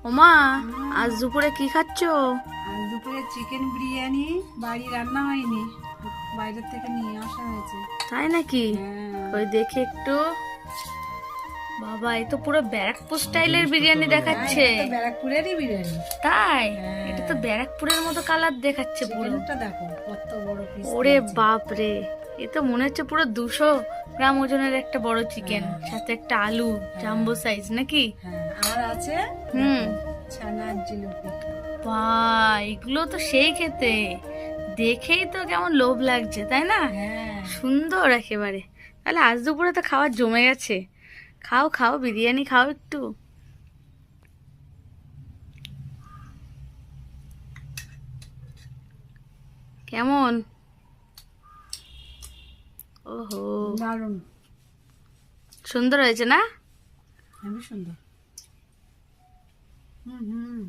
ওমা, আজ দুপুরে কি খাচ্ছো? আজ দুপুরে চিকেন বিরিয়ানি, বাড়ি রান্না হয়নি, বাইরের থেকে নিয়ে আসা হয়েছে। তাই নাকি? হ্যাঁ। ওই দেখে একটু। বাবা, এই তো পুরো ব্যারাকপুর স্টাইলের বিরিয়ানি দেখাচ্ছে। এটা তো ব্যারাকপুরেরই বিরিয়ানি। তাই? হ্যাঁ। এটা তো ব্যারাকপুরের মতো কালার দেখাচ্ছে পুরো। চিকেনটা দেখো কত বড় পিস। ওরে বাপ রে, এ তো মনে হচ্ছে পুরো 200 গ্রাম ওজনের একটা বড় চিকেন, সাথে একটা আলু জাম্বো সাইজ নাকি? হ্যাঁ, আর আছে হুম। ছানার জিলিপি। বাহ, এগুলো তো সেই খেতে, দেখেই তো কেমন লোভ লাগছে, তাই না? হ্যাঁ। সুন্দর একেবারে। তাহলে আজ দুপুরে তো খাবার জমে গেছে। খাও খাও, বিরিয়ানি খাও একটু। কেমন? ওহো, দারুণ, সুন্দর হয়েছে না? হেবি সুন্দর। হুম হুম।